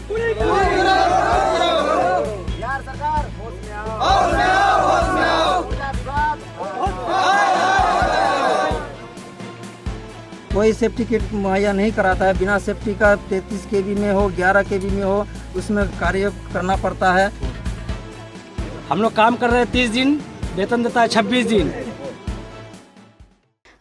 बिहार सरकार होश में आओ। ऊर्जा विभाग कोई सेफ्टी किट मुहैया नहीं कराता है। बिना सेफ्टी का 33 केवी में हो, 11 केवी में हो, उसमें कार्य करना पड़ता है। हम लोग काम कर रहे हैं 30 दिन, वेतन देता है 26 दिन।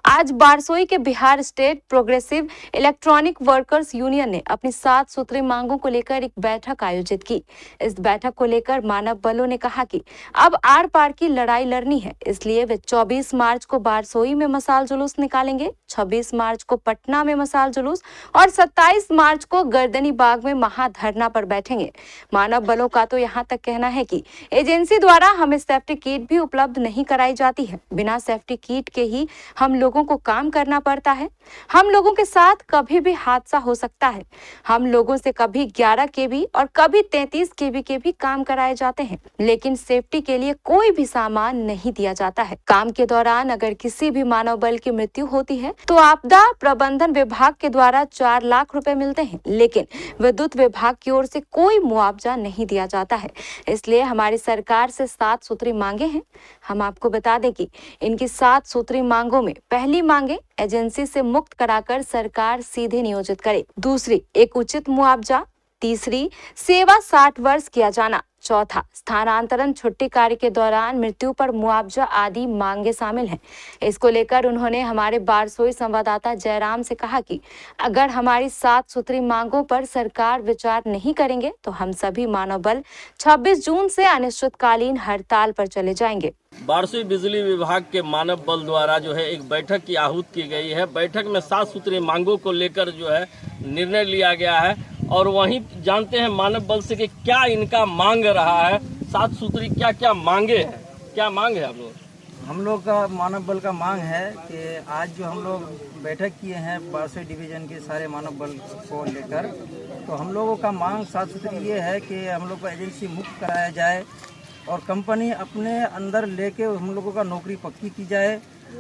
आज बारसोई के Bihar state progressive electronic workers union ने अपनी 7 सूत्री मांगों को लेकर एक बैठक आयोजित की। इस बैठक को लेकर मानव बलों ने कहा कि अब आर पार की लड़ाई लड़नी है, इसलिए वे 24 मार्च को बारसोई में मसाल जुलूस निकालेंगे, 26 मार्च को पटना में मसाल जुलूस और 27 मार्च को गर्दनी बाग में महाधरना पर बैठेंगे। मानव बलों का तो यहाँ तक कहना है कि एजेंसी द्वारा हमें सेफ्टी किट भी उपलब्ध नहीं कराई जाती है। बिना सेफ्टी किट के ही हम लोगों को काम करना पड़ता है। हम लोगों के साथ कभी भी हादसा हो सकता है। हम लोगों से कभी 11 केवी और कभी 33 केवी के भी काम कराए जाते हैं, लेकिन सेफ्टी के लिए कोई भी सामान नहीं दिया जाता है। काम के दौरान अगर किसी भी मानव बल की मृत्यु होती है तो आपदा प्रबंधन विभाग के द्वारा 4 लाख रुपए मिलते हैं, लेकिन विद्युत विभाग की ओर से कोई मुआवजा नहीं दिया जाता है। इसलिए हमारी सरकार से 7 सूत्री मांगे हैं। हम आपको बता दें कि इनकी 7 सूत्री मांगों में पहली मांगे एजेंसी से मुक्त कराकर सरकार सीधे नियोजित करे। दूसरी, एक उचित मुआवजा। तीसरी, सेवा 60 वर्ष किया जाना। चौथा, स्थानांतरण छुट्टी कार्य के दौरान मृत्यु पर मुआवजा आदि मांगे शामिल हैं। इसको लेकर उन्होंने हमारे बारसोई संवाददाता जयराम से कहा कि अगर हमारी 7 सूत्री मांगों पर सरकार विचार नहीं करेंगे तो हम सभी मानव बल 26 जून से अनिश्चितकालीन हड़ताल पर चले जाएंगे। बारसोई बिजली विभाग के मानव बल द्वारा जो है एक बैठक की आहूत की गई है। बैठक में 7 सूत्री मांगों को लेकर जो है निर्णय लिया गया है और वहीं जानते हैं मानव बल से कि क्या इनका मांग रहा है। 7 सूत्री क्या क्या मांगे हैं, क्या मांग है आप लोग? हम लोग का मानव बल का मांग है कि आज जो हम लोग बैठक किए हैं बारसोई डिवीजन के सारे मानव बल को लेकर, तो हम लोगों का मांग 7 सूत्री ये है कि हम लोग को एजेंसी मुक्त कराया जाए और कंपनी अपने अंदर लेके हम लोगों का नौकरी पक्की की जाए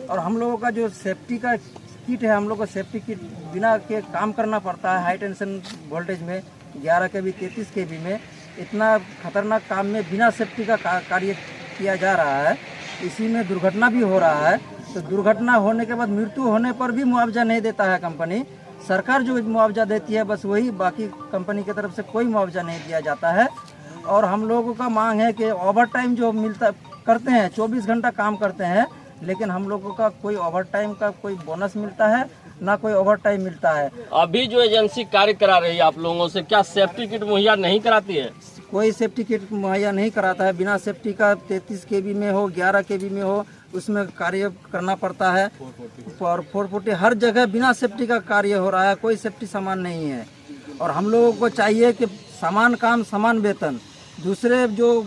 और हम लोगों का जो सेफ्टी का किट है, हम लोग को सेफ्टी किट बिना के काम करना पड़ता है। हाई टेंशन वोल्टेज में 11 केवी 33 केवी में इतना खतरनाक काम में बिना सेफ्टी का कार्य किया जा रहा है। इसी में दुर्घटना भी हो रहा है। तो दुर्घटना होने के बाद मृत्यु होने पर भी मुआवजा नहीं देता है कंपनी। सरकार जो मुआवजा देती है बस वही, बाकी कंपनी की तरफ से कोई मुआवजा नहीं दिया जाता है। और हम लोगों का मांग है कि ओवर टाइम जो मिलता करते हैं, 24 घंटा काम करते हैं, लेकिन हम लोगों का कोई ओवर टाइम का कोई बोनस मिलता है ना कोई ओवर टाइम मिलता है। अभी जो एजेंसी कार्य करा रही है आप लोगों से, क्या सेफ्टी किट मुहैया नहीं कराती है? कोई सेफ्टी किट मुहैया नहीं कराता है। बिना सेफ्टी का 33 केवी में हो, 11 केवी में हो, उसमें कार्य करना पड़ता है। और 440 हर जगह बिना सेफ्टी का कार्य हो रहा है, कोई सेफ्टी सामान नहीं है। और हम लोगों को चाहिए कि समान काम समान वेतन। दूसरे जो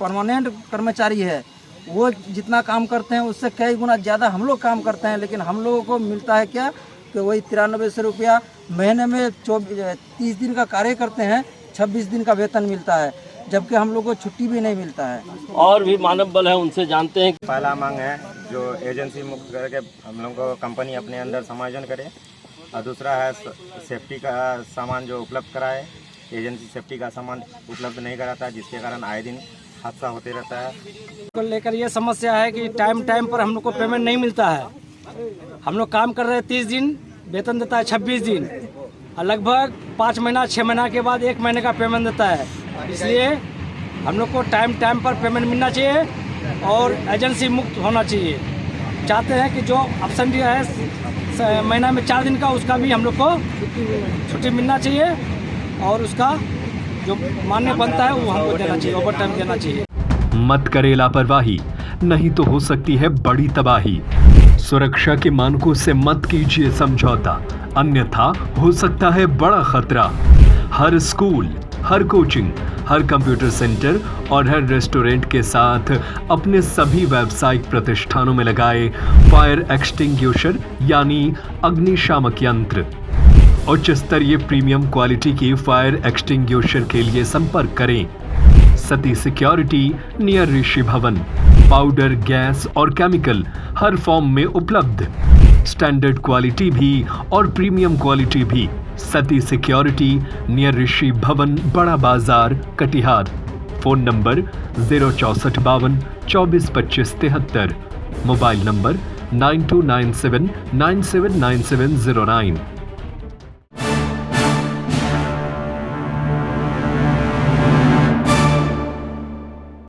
परमानेंट कर्मचारी है वो जितना काम करते हैं उससे कई गुना ज़्यादा हम लोग काम करते हैं, लेकिन हम लोगों को मिलता है क्या कि वही 9300 रुपया महीने में 30 दिन का कार्य करते हैं, 26 दिन का वेतन मिलता है, जबकि हम लोग को छुट्टी भी नहीं मिलता है। और भी मानव बल है, उनसे जानते हैं। पहला मांग है जो एजेंसी मुक्त करके हम लोग को कंपनी अपने अंदर समायोजन करे, और दूसरा है सेफ्टी का सामान जो उपलब्ध कराए। एजेंसी सेफ्टी का सामान उपलब्ध नहीं कराता, जिसके कारण आए दिन हादसा होते रहता है। को लेकर ये समस्या है कि टाइम पर हम लोग को पेमेंट नहीं मिलता है। हम लोग काम कर रहे हैं 30 दिन, वेतन देता है 26 दिन और लगभग 5 महीना 6 महीना के बाद 1 महीने का पेमेंट देता है। इसलिए हम लोग को टाइम पर पेमेंट मिलना चाहिए और एजेंसी मुक्त होना चाहिए। चाहते हैं कि जो ऑप्शन दिया है महीना में 4 दिन का, उसका भी हम लोग को छुट्टी मिलना चाहिए और उसका जो मान्य बनता है वो हमको देना चाहिए, ओवर टाइम देना चाहिए। मत करे लापरवाही, नहीं तो हो सकती है बड़ी तबाही। सुरक्षा के मानकों से मत कीजिए समझौता, अन्यथा हो सकता है बड़ा खतरा। हर स्कूल, हर कोचिंग, हर कंप्यूटर सेंटर और हर रेस्टोरेंट के साथ अपने सभी व्यावसायिक प्रतिष्ठानों में लगाए फायर एक्सटिंग्विशर यानी अग्निशामक यंत्र। उच्च स्तरीय प्रीमियम क्वालिटी की फायर एक्सटिंग्विशर के लिए संपर्क करें। सती सिक्योरिटी नियर ऋषि भवन। पाउडर, गैस और केमिकल हर फॉर्म में उपलब्ध। स्टैंडर्ड क्वालिटी भी और प्रीमियम क्वालिटी भी सती सिक्योरिटी नियर ऋषि भवन, बड़ा बाजार, Katihar. Phone number 06452 242573। Mobile number 9297979709।